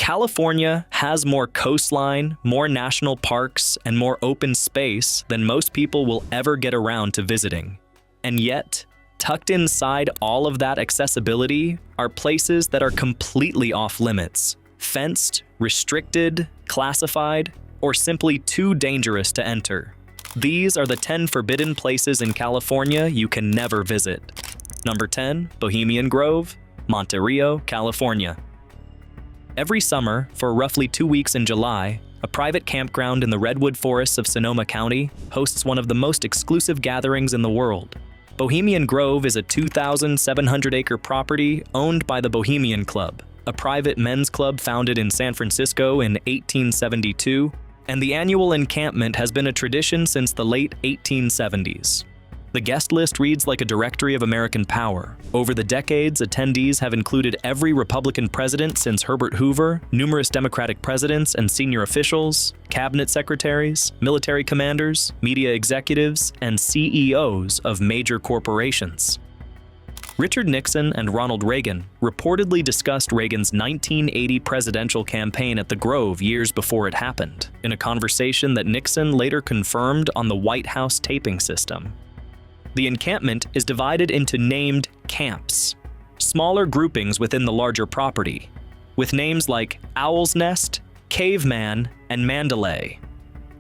California has more coastline, more national parks, and more open space than most people will ever get around to visiting. And yet, tucked inside all of that accessibility are places that are completely off limits, fenced, restricted, classified, or simply too dangerous to enter. These are the 10 forbidden places in California you can never visit. Number 10, Bohemian Grove, Monterey, California. Every summer, for roughly 2 weeks in July, a private campground in the redwood forests of Sonoma County hosts one of the most exclusive gatherings in the world. Bohemian Grove is a 2,700-acre property owned by the Bohemian Club, a private men's club founded in San Francisco in 1872, and the annual encampment has been a tradition since the late 1870s. The guest list reads like a directory of American power. Over the decades, attendees have included every Republican president since Herbert Hoover, numerous Democratic presidents and senior officials, cabinet secretaries, military commanders, media executives, and CEOs of major corporations. Richard Nixon and Ronald Reagan reportedly discussed Reagan's 1980 presidential campaign at the Grove years before it happened, in a conversation that Nixon later confirmed on the White House taping system. The encampment is divided into named camps, smaller groupings within the larger property, with names like Owl's Nest, Caveman, and Mandalay.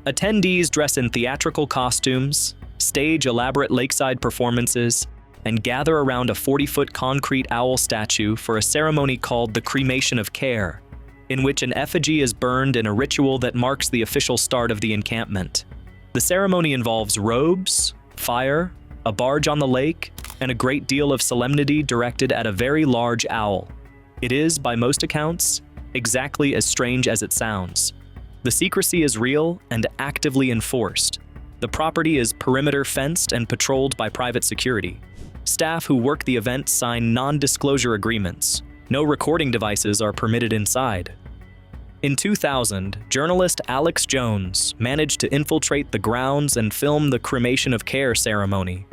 Attendees dress in theatrical costumes, stage elaborate lakeside performances, and gather around a 40-foot concrete owl statue for a ceremony called the Cremation of Care, in which an effigy is burned in a ritual that marks the official start of the encampment. The ceremony involves robes, fire, a barge on the lake, and a great deal of solemnity directed at a very large owl. It is, by most accounts, exactly as strange as it sounds. The secrecy is real and actively enforced. The property is perimeter fenced and patrolled by private security. Staff who work the event sign non-disclosure agreements. No recording devices are permitted inside. In 2000, journalist Alex Jones managed to infiltrate the grounds and film the Cremation of Care ceremony,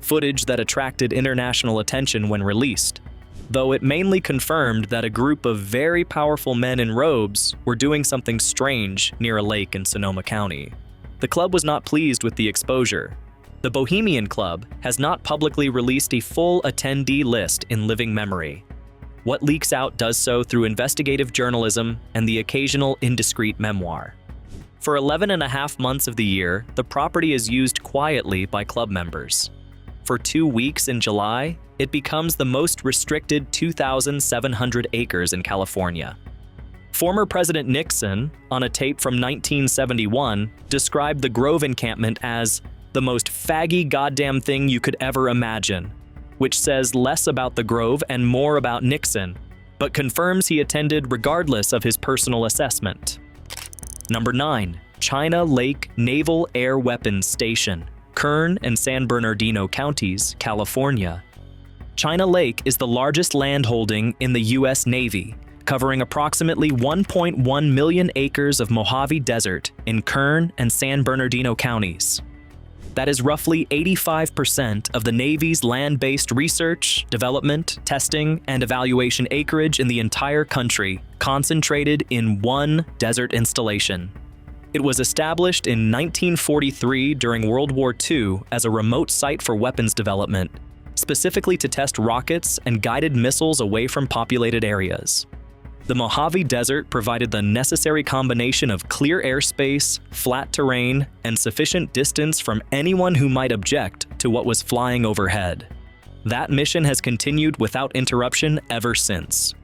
footage that attracted international attention when released, though it mainly confirmed that a group of very powerful men in robes were doing something strange near a lake in Sonoma County. The club was not pleased with the exposure. The Bohemian Club has not publicly released a full attendee list in living memory. What leaks out does so through investigative journalism and the occasional indiscreet memoir. For 11.5 months of the year, the property is used quietly by club members. For 2 weeks in July, it becomes the most restricted 2,700 acres in California. Former President Nixon, on a tape from 1971, described the Grove encampment as the most faggy goddamn thing you could ever imagine, which says less about the Grove and more about Nixon, but confirms he attended regardless of his personal assessment. Number 9, China Lake Naval Air Weapons Station, Kern and San Bernardino counties, California. China Lake is the largest landholding in the U.S. Navy, covering approximately 1.1 million acres of Mojave Desert in Kern and San Bernardino counties. That is roughly 85% of the Navy's land-based research, development, testing, and evaluation acreage in the entire country, concentrated in one desert installation. It was established in 1943 during World War II as a remote site for weapons development, specifically to test rockets and guided missiles away from populated areas. The Mojave Desert provided the necessary combination of clear airspace, flat terrain, and sufficient distance from anyone who might object to what was flying overhead. That mission has continued without interruption ever since.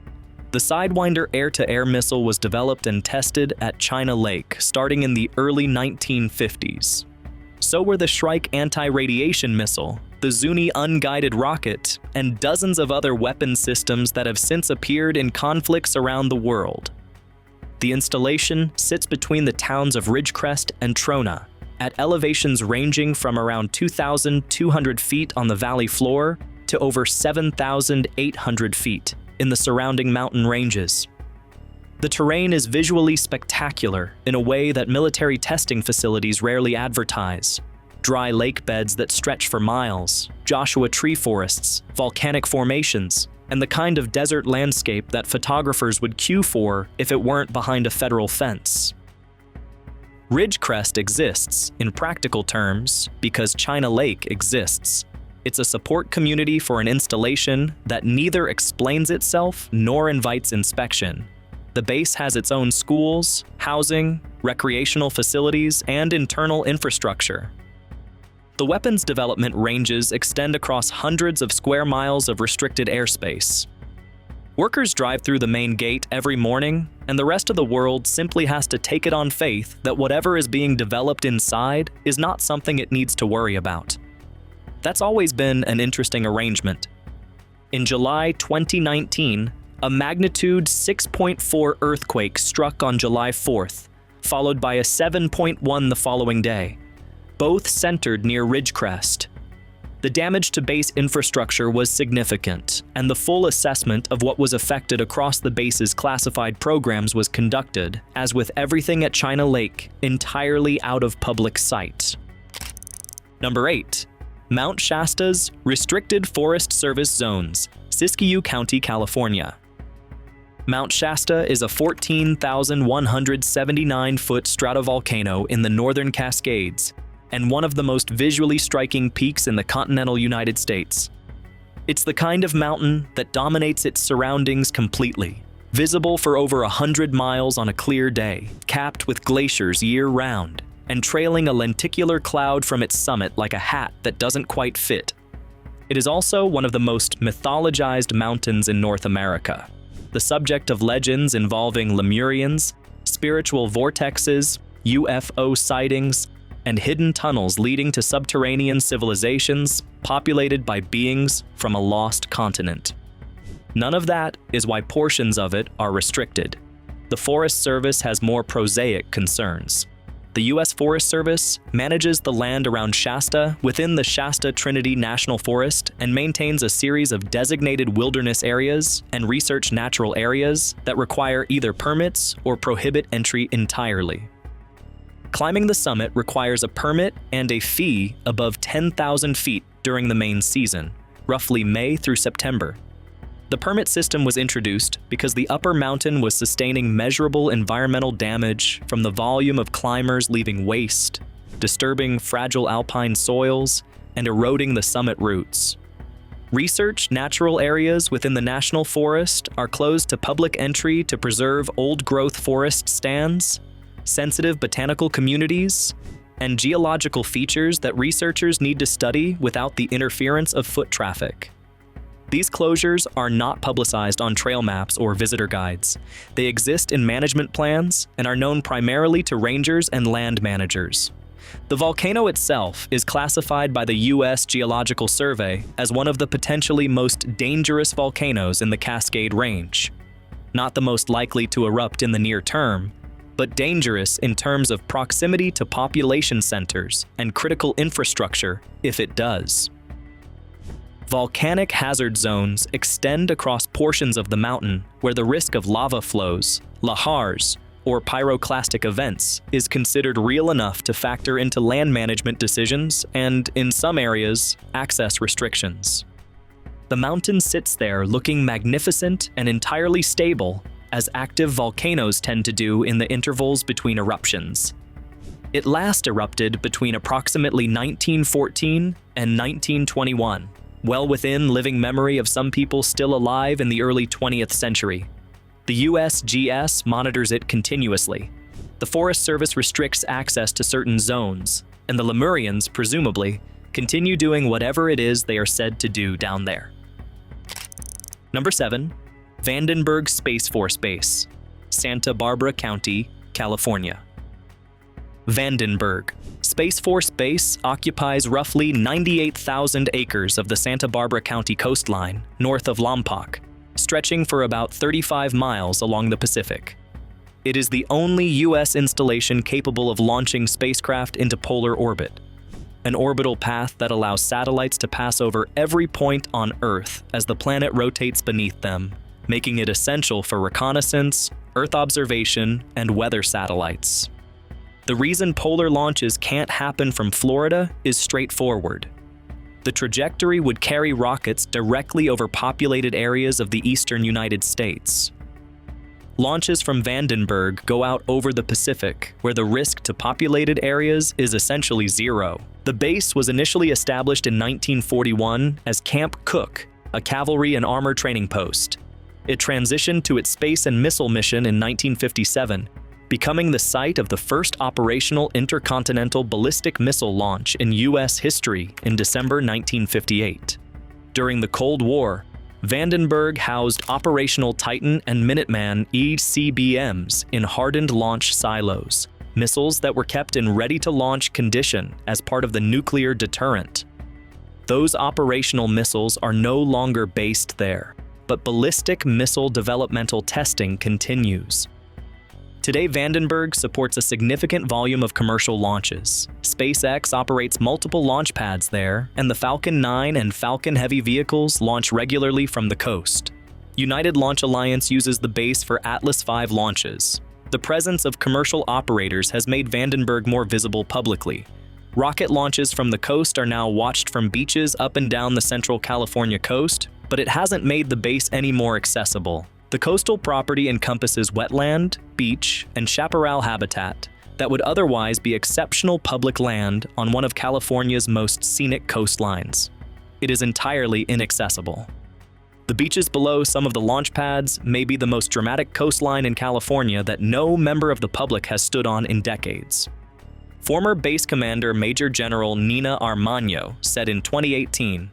The Sidewinder air-to-air missile was developed and tested at China Lake starting in the early 1950s. So were the Shrike anti-radiation missile, the Zuni unguided rocket, and dozens of other weapon systems that have since appeared in conflicts around the world. The installation sits between the towns of Ridgecrest and Trona, at elevations ranging from around 2,200 feet on the valley floor to over 7,800 feet in the surrounding mountain ranges. The terrain is visually spectacular in a way that military testing facilities rarely advertise. Dry lake beds that stretch for miles, Joshua tree forests, volcanic formations, and the kind of desert landscape that photographers would queue for if it weren't behind a federal fence. Ridgecrest exists, in practical terms, because China Lake exists. It's a support community for an installation that neither explains itself nor invites inspection. The base has its own schools, housing, recreational facilities, and internal infrastructure. The weapons development ranges extend across hundreds of square miles of restricted airspace. Workers drive through the main gate every morning, and the rest of the world simply has to take it on faith that whatever is being developed inside is not something it needs to worry about. That's always been an interesting arrangement. In July 2019, a magnitude 6.4 earthquake struck on July 4th, followed by a 7.1 the following day, both centered near Ridgecrest. The damage to base infrastructure was significant, and the full assessment of what was affected across the base's classified programs was conducted, as with everything at China Lake, entirely out of public sight. Number 8. Mount Shasta's Restricted Forest Service Zones, Siskiyou County, California. Mount Shasta is a 14,179-foot stratovolcano in the northern Cascades, and one of the most visually striking peaks in the continental United States. It's the kind of mountain that dominates its surroundings completely, visible for over 100 miles on a clear day, capped with glaciers year-round, and trailing a lenticular cloud from its summit like a hat that doesn't quite fit. It is also one of the most mythologized mountains in North America, the subject of legends involving Lemurians, spiritual vortexes, UFO sightings, and hidden tunnels leading to subterranean civilizations populated by beings from a lost continent. None of that is why portions of it are restricted. The Forest Service has more prosaic concerns. The U.S. Forest Service manages the land around Shasta within the Shasta Trinity National Forest and maintains a series of designated wilderness areas and research natural areas that require either permits or prohibit entry entirely. Climbing the summit requires a permit and a fee above 10,000 feet during the main season, roughly May through September. The permit system was introduced because the upper mountain was sustaining measurable environmental damage from the volume of climbers leaving waste, disturbing fragile alpine soils, and eroding the summit routes. Research natural areas within the national forest are closed to public entry to preserve old-growth forest stands, sensitive botanical communities, and geological features that researchers need to study without the interference of foot traffic. These closures are not publicized on trail maps or visitor guides. They exist in management plans and are known primarily to rangers and land managers. The volcano itself is classified by the U.S. Geological Survey as one of the potentially most dangerous volcanoes in the Cascade Range. Not the most likely to erupt in the near term, but dangerous in terms of proximity to population centers and critical infrastructure if it does. Volcanic hazard zones extend across portions of the mountain where the risk of lava flows, lahars, or pyroclastic events is considered real enough to factor into land management decisions and, in some areas, access restrictions. The mountain sits there looking magnificent and entirely stable, as active volcanoes tend to do in the intervals between eruptions. It last erupted between approximately 1914 and 1921, well within living memory of some people still alive in the early 20th century. The USGS monitors it continuously. The Forest Service restricts access to certain zones, and the Lemurians, presumably, continue doing whatever it is they are said to do down there. Number 7. Vandenberg Space Force Base, Santa Barbara County, California. Vandenberg Space Force Base occupies roughly 98,000 acres of the Santa Barbara County coastline, north of Lompoc, stretching for about 35 miles along the Pacific. It is the only U.S. installation capable of launching spacecraft into polar orbit, an orbital path that allows satellites to pass over every point on Earth as the planet rotates beneath them, making it essential for reconnaissance, Earth observation, and weather satellites. The reason polar launches can't happen from Florida is straightforward. The trajectory would carry rockets directly over populated areas of the eastern United States. Launches from Vandenberg go out over the Pacific, where the risk to populated areas is essentially zero. The base was initially established in 1941 as Camp Cook, a cavalry and armor training post. It transitioned to its space and missile mission in 1957, becoming the site of the first operational intercontinental ballistic missile launch in U.S. history in December 1958. During the Cold War, Vandenberg housed operational Titan and Minuteman ECBMs in hardened launch silos, missiles that were kept in ready-to-launch condition as part of the nuclear deterrent. Those operational missiles are no longer based there, but ballistic missile developmental testing continues. Today, Vandenberg supports a significant volume of commercial launches. SpaceX operates multiple launch pads there, and the Falcon 9 and Falcon Heavy vehicles launch regularly from the coast. United Launch Alliance uses the base for Atlas V launches. The presence of commercial operators has made Vandenberg more visible publicly. Rocket launches from the coast are now watched from beaches up and down the central California coast, but it hasn't made the base any more accessible. The coastal property encompasses wetland, beach, and chaparral habitat that would otherwise be exceptional public land on one of California's most scenic coastlines. It is entirely inaccessible. The beaches below some of the launch pads may be the most dramatic coastline in California that no member of the public has stood on in decades. Former base commander Major General Nina Armagno said in 2018,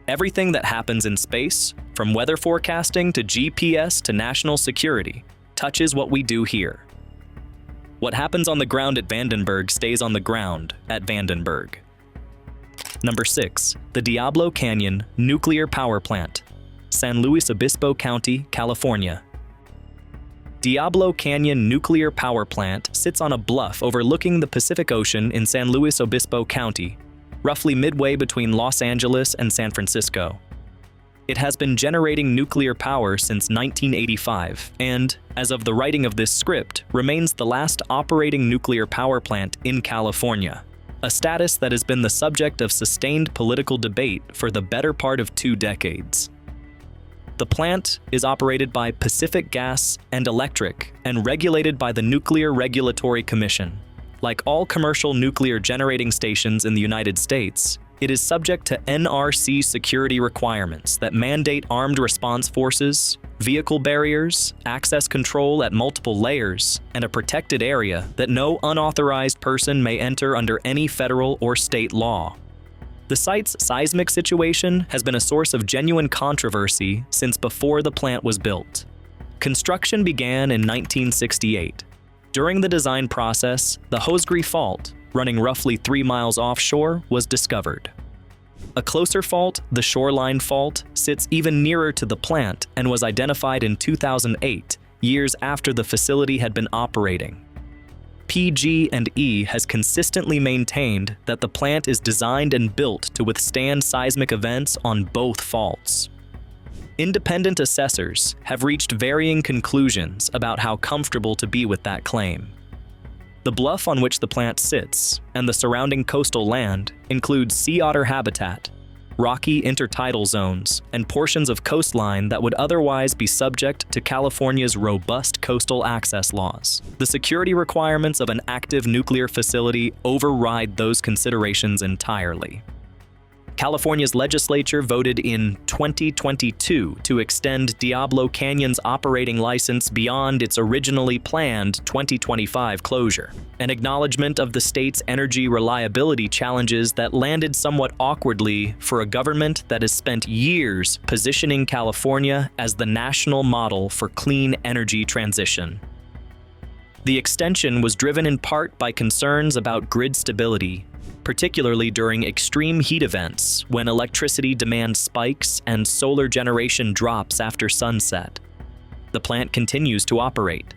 "Everything that happens in space, from weather forecasting to GPS to national security, touches what we do here. What happens on the ground at Vandenberg stays on the ground at Vandenberg." Number 6. The Diablo Canyon Nuclear Power Plant, San Luis Obispo County, California. Diablo Canyon Nuclear Power Plant sits on a bluff overlooking the Pacific Ocean in San Luis Obispo County, roughly midway between Los Angeles and San Francisco. It has been generating nuclear power since 1985 and, as of the writing of this script, remains the last operating nuclear power plant in California, a status that has been the subject of sustained political debate for the better part of 2 decades. The plant is operated by Pacific Gas and Electric and regulated by the Nuclear Regulatory Commission. Like all commercial nuclear generating stations in the United States, it is subject to NRC security requirements that mandate armed response forces, vehicle barriers, access control at multiple layers, and a protected area that no unauthorized person may enter under any federal or state law. The site's seismic situation has been a source of genuine controversy since before the plant was built. Construction began in 1968. During the design process, the Hosgri Fault, running roughly 3 miles offshore, was discovered. A closer fault, the Shoreline Fault, sits even nearer to the plant and was identified in 2008, years after the facility had been operating. PG&E has consistently maintained that the plant is designed and built to withstand seismic events on both faults. Independent assessors have reached varying conclusions about how comfortable to be with that claim. The bluff on which the plant sits and the surrounding coastal land includes sea otter habitat, rocky intertidal zones, and portions of coastline that would otherwise be subject to California's robust coastal access laws. The security requirements of an active nuclear facility override those considerations entirely. California's legislature voted in 2022 to extend Diablo Canyon's operating license beyond its originally planned 2025 closure, an acknowledgement of the state's energy reliability challenges that landed somewhat awkwardly for a government that has spent years positioning California as the national model for clean energy transition. The extension was driven in part by concerns about grid stability, particularly during extreme heat events when electricity demand spikes and solar generation drops after sunset. The plant continues to operate.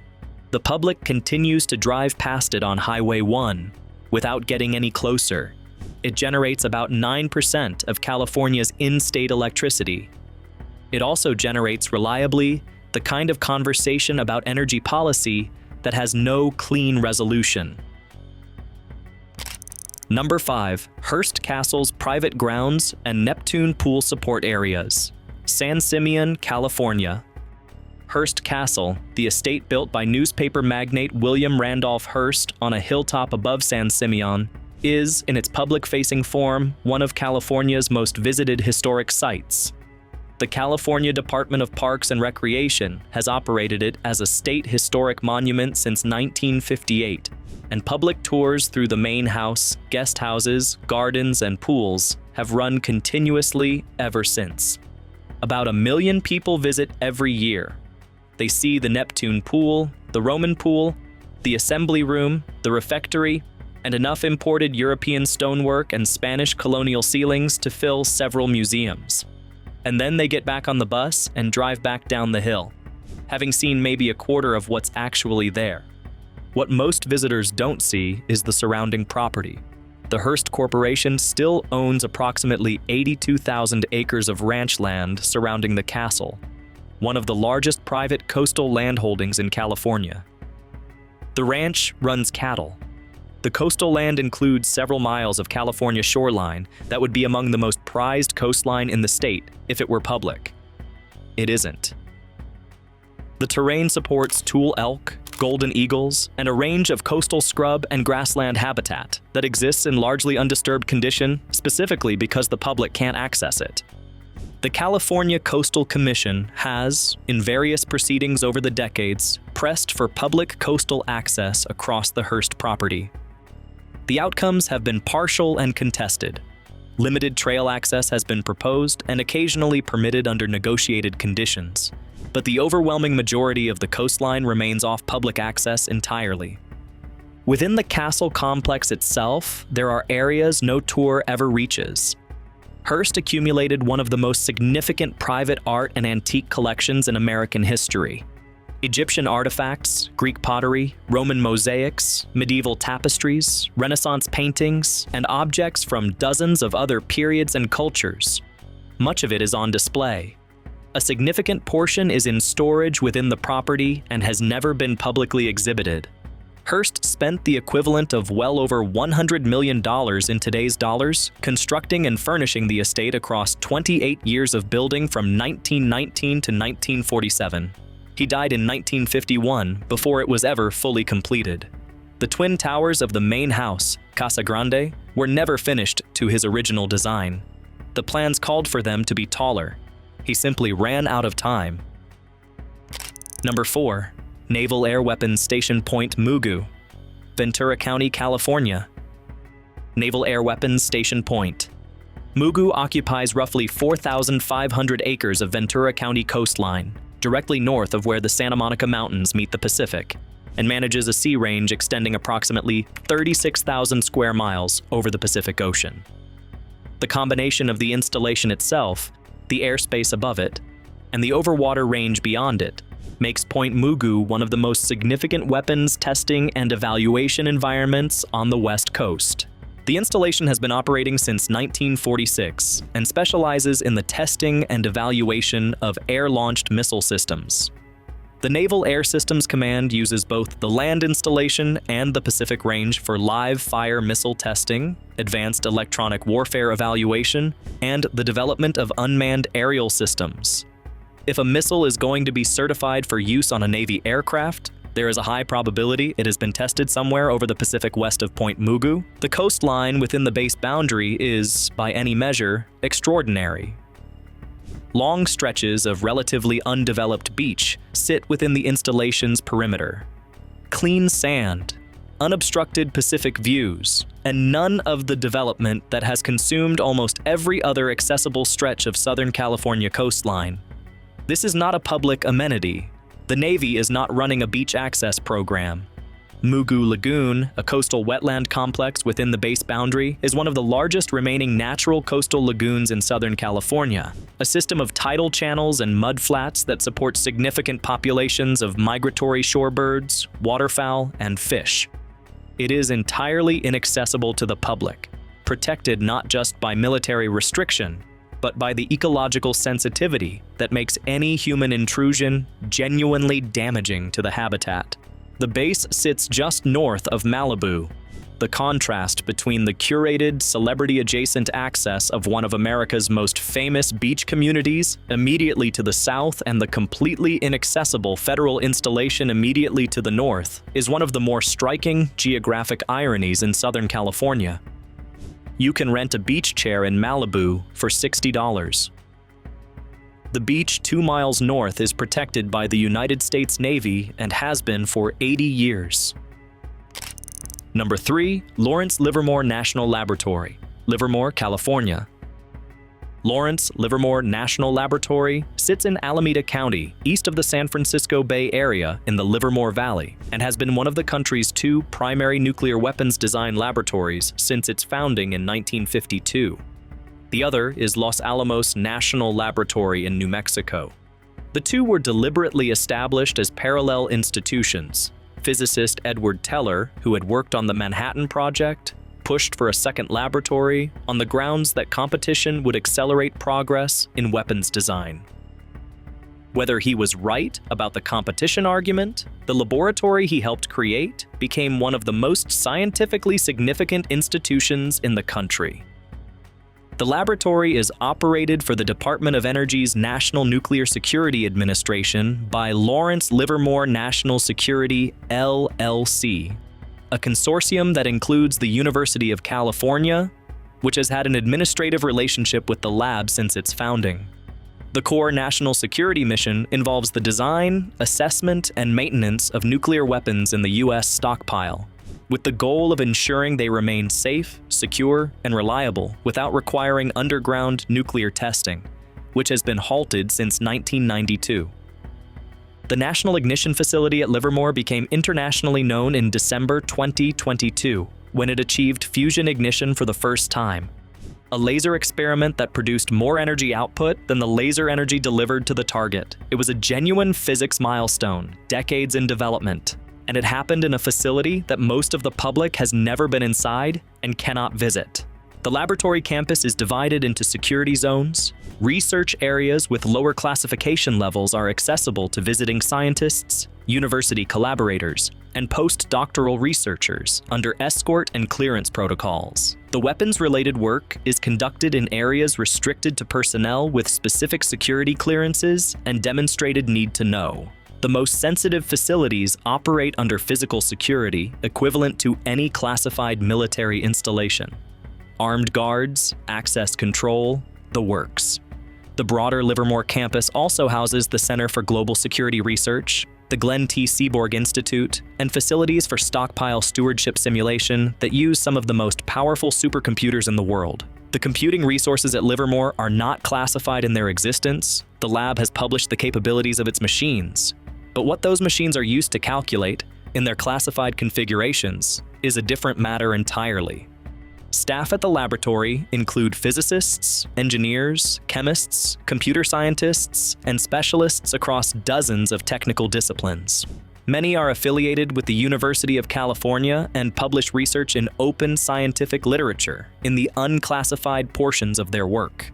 The public continues to drive past it on Highway 1 without getting any closer. It generates about 9% of California's in-state electricity. It also generates reliably the kind of conversation about energy policy that has no clean resolution. Number 5. Hearst Castle's private grounds and Neptune pool support areas. San Simeon, California. Hearst Castle, the estate built by newspaper magnate William Randolph Hearst on a hilltop above San Simeon, is, in its public-facing form, one of California's most visited historic sites. The California Department of Parks and Recreation has operated it as a state historic monument since 1958, and public tours through the main house, guest houses, gardens, and pools have run continuously ever since. About 1 million people visit every year. They see the Neptune pool, the Roman pool, the assembly room, the refectory, and enough imported European stonework and Spanish colonial ceilings to fill several museums. And then they get back on the bus and drive back down the hill, having seen maybe a quarter of what's actually there. What most visitors don't see is the surrounding property. The Hearst Corporation still owns approximately 82,000 acres of ranch land surrounding the castle, one of the largest private coastal land holdings in California. The ranch runs cattle. The coastal land includes several miles of California shoreline that would be among the most prized coastline in the state if it were public. It isn't. The terrain supports tule elk, golden eagles, and a range of coastal scrub and grassland habitat that exists in largely undisturbed condition, specifically because the public can't access it. The California Coastal Commission has, in various proceedings over the decades, pressed for public coastal access across the Hearst property. The outcomes have been partial and contested. Limited trail access has been proposed and occasionally permitted under negotiated conditions, but the overwhelming majority of the coastline remains off public access entirely. Within the castle complex itself, there are areas no tour ever reaches. Hearst accumulated one of the most significant private art and antique collections in American history. Egyptian artifacts, Greek pottery, Roman mosaics, medieval tapestries, Renaissance paintings, and objects from dozens of other periods and cultures. Much of it is on display. A significant portion is in storage within the property and has never been publicly exhibited. Hearst spent the equivalent of well over $100 million in today's dollars constructing and furnishing the estate across 28 years of building from 1919 to 1947. He died in 1951 before it was ever fully completed. The twin towers of the main house, Casa Grande, were never finished to his original design. The plans called for them to be taller. He simply ran out of time. Number 4. Naval Air Weapons Station Point Mugu, Ventura County, California. Naval Air Weapons Station Point. Mugu occupies roughly 4,500 acres of Ventura County coastline, directly north of where the Santa Monica Mountains meet the Pacific, and manages a sea range extending approximately 36,000 square miles over the Pacific Ocean. The combination of the installation itself, the airspace above it, and the overwater range beyond it makes Point Mugu one of the most significant weapons testing and evaluation environments on the West Coast. The installation has been operating since 1946 and specializes in the testing and evaluation of air-launched missile systems. The Naval Air Systems Command uses both the land installation and the Pacific Range for live-fire missile testing, advanced electronic warfare evaluation, and the development of unmanned aerial systems. If a missile is going to be certified for use on a Navy aircraft, there is a high probability it has been tested somewhere over the Pacific west of Point Mugu. The coastline within the base boundary is, by any measure, extraordinary. Long stretches of relatively undeveloped beach sit within the installation's perimeter. Clean sand, unobstructed Pacific views, and none of the development that has consumed almost every other accessible stretch of Southern California coastline. This is not a public amenity. The Navy is not running a beach access program. Mugu Lagoon, a coastal wetland complex within the base boundary, is one of the largest remaining natural coastal lagoons in Southern California, a system of tidal channels and mud flats that support significant populations of migratory shorebirds, waterfowl, and fish. It is entirely inaccessible to the public, protected not just by military restriction, but by the ecological sensitivity that makes any human intrusion genuinely damaging to the habitat. The base sits just north of Malibu, the contrast between the curated, celebrity-adjacent access of one of America's most famous beach communities immediately to the south and the completely inaccessible federal installation immediately to the north is one of the more striking geographic ironies in Southern California. You can rent a beach chair in Malibu for $60. The beach 2 miles north is protected by the United States Navy and has been for 80 years. Number 3, Lawrence Livermore National Laboratory, Livermore, California. Lawrence Livermore National Laboratory sits in Alameda County, east of the San Francisco Bay Area in the Livermore Valley, and has been one of the country's 2 primary nuclear weapons design laboratories since its founding in 1952. The other is Los Alamos National Laboratory in New Mexico. The 2 were deliberately established as parallel institutions. Physicist Edward Teller, who had worked on the Manhattan Project, pushed for a second laboratory on the grounds that competition would accelerate progress in weapons design. Whether he was right about the competition argument, the laboratory he helped create became one of the most scientifically significant institutions in the country. The laboratory is operated for the Department of Energy's National Nuclear Security Administration by Lawrence Livermore National Security, LLC, a consortium that includes the University of California, which has had an administrative relationship with the lab since its founding. The core national security mission involves the design, assessment, and maintenance of nuclear weapons in the U.S. stockpile, with the goal of ensuring they remain safe, secure, and reliable without requiring underground nuclear testing, which has been halted since 1992. The National Ignition Facility at Livermore became internationally known in December 2022, when it achieved fusion ignition for the first time, a laser experiment that produced more energy output than the laser energy delivered to the target. It was a genuine physics milestone, decades in development, and it happened in a facility that most of the public has never been inside and cannot visit. The laboratory campus is divided into security zones. Research areas with lower classification levels are accessible to visiting scientists, university collaborators, and postdoctoral researchers under escort and clearance protocols. The weapons-related work is conducted in areas restricted to personnel with specific security clearances and demonstrated need to know. The most sensitive facilities operate under physical security equivalent to any classified military installation. Armed guards, access control, the works. The broader Livermore campus also houses the Center for Global Security Research, the Glenn T. Seaborg Institute, and facilities for stockpile stewardship simulation that use some of the most powerful supercomputers in the world. The computing resources at Livermore are not classified in their existence. The lab has published the capabilities of its machines, but what those machines are used to calculate in their classified configurations is a different matter entirely. Staff at the laboratory include physicists, engineers, chemists, computer scientists, and specialists across dozens of technical disciplines. Many are affiliated with the University of California and publish research in open scientific literature in the unclassified portions of their work.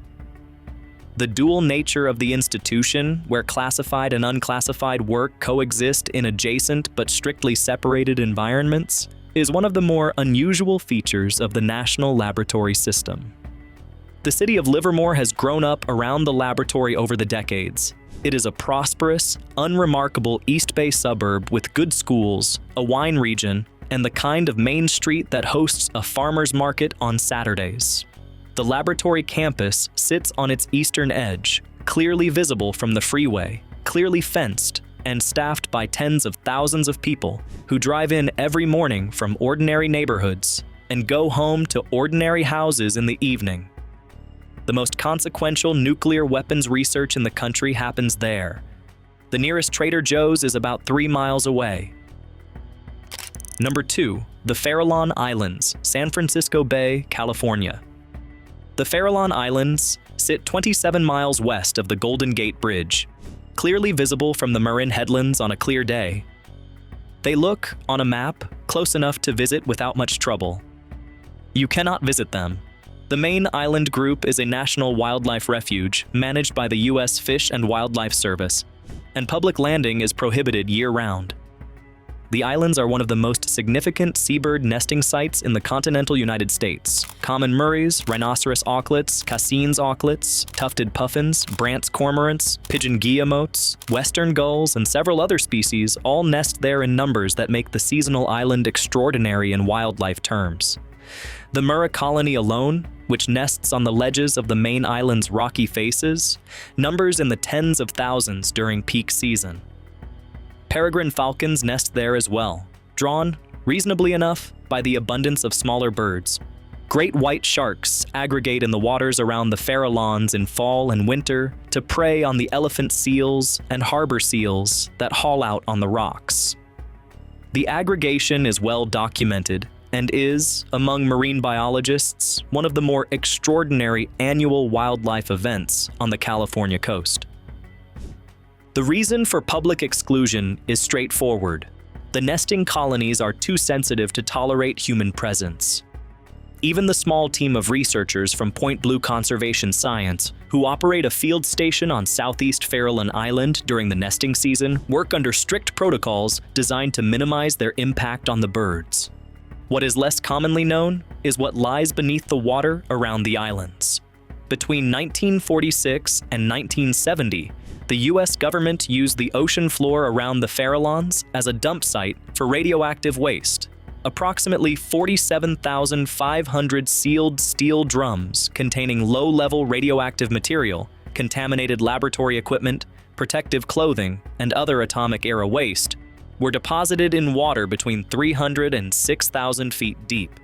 The dual nature of the institution, where classified and unclassified work coexist in adjacent but strictly separated environments, is one of the more unusual features of the National Laboratory System. The city of Livermore has grown up around the laboratory over the decades. It is a prosperous, unremarkable East Bay suburb with good schools, a wine region, and the kind of main street that hosts a farmer's market on Saturdays. The laboratory campus sits on its eastern edge, clearly visible from the freeway, clearly fenced, and staffed by tens of thousands of people who drive in every morning from ordinary neighborhoods and go home to ordinary houses in the evening. The most consequential nuclear weapons research in the country happens there. The nearest Trader Joe's is about 3 miles away. Number 2, the Farallon Islands, San Francisco Bay, California. The Farallon Islands sit 27 miles west of the Golden Gate Bridge, clearly visible from the Marin Headlands on a clear day. They look, on a map, close enough to visit without much trouble. You cannot visit them. The main island group is a national wildlife refuge managed by the U.S. Fish and Wildlife Service, and public landing is prohibited year-round. The islands are one of the most significant seabird nesting sites in the continental United States. Common murreys, rhinoceros auklets, Cassin's auklets, tufted puffins, Brandt's cormorants, pigeon guillemots, western gulls, and several other species all nest there in numbers that make the seasonal island extraordinary in wildlife terms. The Murrah colony alone, which nests on the ledges of the main island's rocky faces, numbers in the tens of thousands during peak season. Peregrine falcons nest there as well, drawn, reasonably enough, by the abundance of smaller birds. Great white sharks aggregate in the waters around the Farallones in fall and winter to prey on the elephant seals and harbor seals that haul out on the rocks. The aggregation is well documented and is, among marine biologists, one of the more extraordinary annual wildlife events on the California coast. The reason for public exclusion is straightforward. The nesting colonies are too sensitive to tolerate human presence. Even the small team of researchers from Point Blue Conservation Science, who operate a field station on southeast Farallon Island during the nesting season, work under strict protocols designed to minimize their impact on the birds. What is less commonly known is what lies beneath the water around the islands. Between 1946 and 1970, the U.S. government used the ocean floor around the Farallones as a dump site for radioactive waste. Approximately 47,500 sealed steel drums containing low-level radioactive material, contaminated laboratory equipment, protective clothing, and other atomic-era waste were deposited in water between 300 and 6,000 feet deep.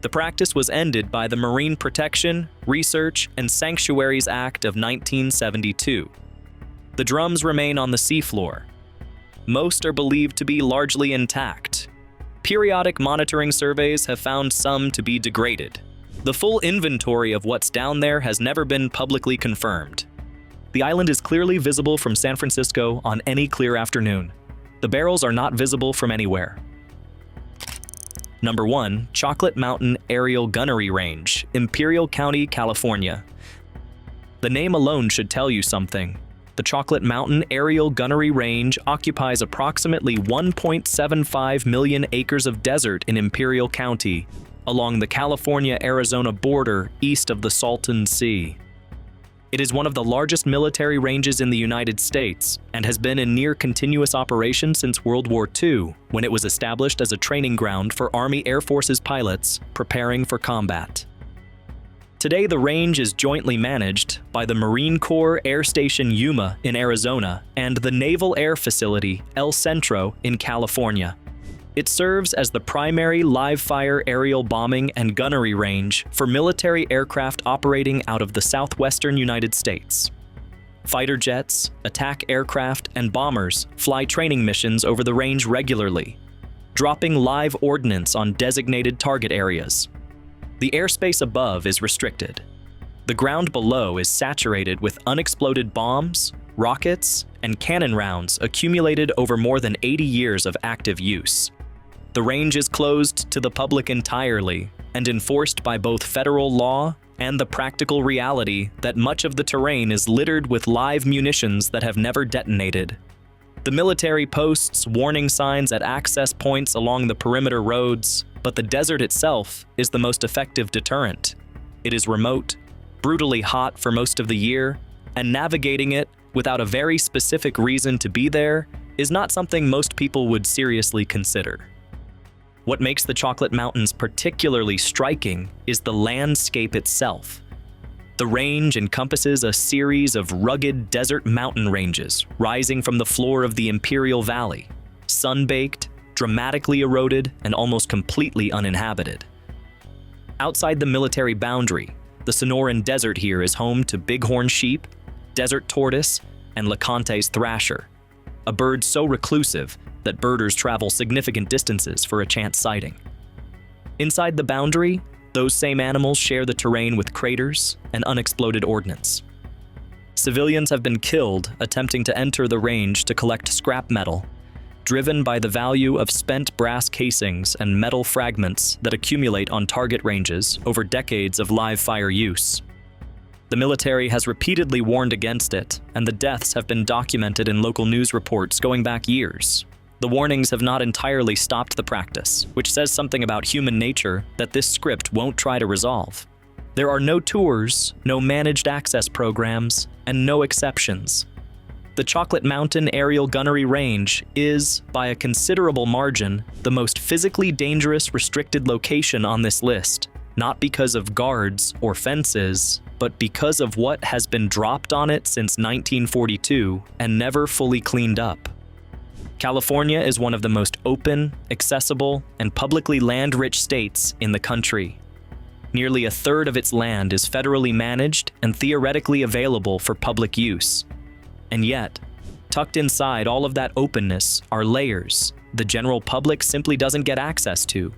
The practice was ended by the Marine Protection, Research, and Sanctuaries Act of 1972. The drums remain on the seafloor. Most are believed to be largely intact. Periodic monitoring surveys have found some to be degraded. The full inventory of what's down there has never been publicly confirmed. The island is clearly visible from San Francisco on any clear afternoon. The barrels are not visible from anywhere. Number 1. Chocolate Mountain Aerial Gunnery Range, Imperial County, California. The name alone should tell you something. The Chocolate Mountain Aerial Gunnery Range occupies approximately 1.75 million acres of desert in Imperial County, along the California-Arizona border east of the Salton Sea. It is one of the largest military ranges in the United States and has been in near-continuous operation since World War II, when it was established as a training ground for Army Air Force's pilots preparing for combat. Today, the range is jointly managed by the Marine Corps Air Station Yuma in Arizona and the Naval Air Facility El Centro in California. It serves as the primary live-fire aerial bombing and gunnery range for military aircraft operating out of the southwestern United States. Fighter jets, attack aircraft, and bombers fly training missions over the range regularly, dropping live ordnance on designated target areas. The airspace above is restricted. The ground below is saturated with unexploded bombs, rockets, and cannon rounds accumulated over more than 80 years of active use. The range is closed to the public entirely and enforced by both federal law and the practical reality that much of the terrain is littered with live munitions that have never detonated. The military posts warning signs at access points along the perimeter roads, but the desert itself is the most effective deterrent. It is remote, brutally hot for most of the year, and navigating it without a very specific reason to be there is not something most people would seriously consider. What makes the Chocolate Mountains particularly striking is the landscape itself. The range encompasses a series of rugged desert mountain ranges rising from the floor of the Imperial Valley, sun-baked, dramatically eroded, and almost completely uninhabited. Outside the military boundary, the Sonoran Desert here is home to bighorn sheep, desert tortoise, and LeConte's thrasher, a bird so reclusive that birders travel significant distances for a chance sighting. Inside the boundary, those same animals share the terrain with craters and unexploded ordnance. Civilians have been killed attempting to enter the range to collect scrap metal, driven by the value of spent brass casings and metal fragments that accumulate on target ranges over decades of live fire use. The military has repeatedly warned against it, and the deaths have been documented in local news reports going back years. The warnings have not entirely stopped the practice, which says something about human nature that this script won't try to resolve. There are no tours, no managed access programs, and no exceptions. The Chocolate Mountain Aerial Gunnery Range is, by a considerable margin, the most physically dangerous restricted location on this list, not because of guards or fences, but because of what has been dropped on it since 1942 and never fully cleaned up. California is one of the most open, accessible, and publicly land-rich states in the country. Nearly a third of its land is federally managed and theoretically available for public use. And yet, tucked inside all of that openness are layers the general public simply doesn't get access to.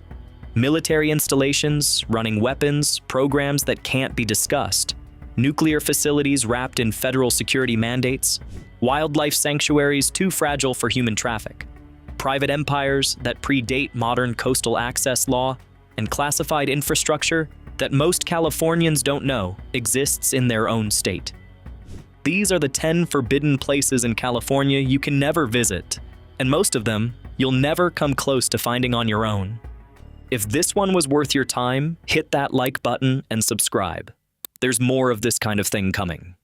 Military installations, running weapons, programs that can't be discussed, nuclear facilities wrapped in federal security mandates, wildlife sanctuaries too fragile for human traffic, private empires that predate modern coastal access law, and classified infrastructure that most Californians don't know exists in their own state. These are the 10 forbidden places in California you can never visit, and most of them you'll never come close to finding on your own. If this one was worth your time, hit that like button and subscribe. There's more of this kind of thing coming.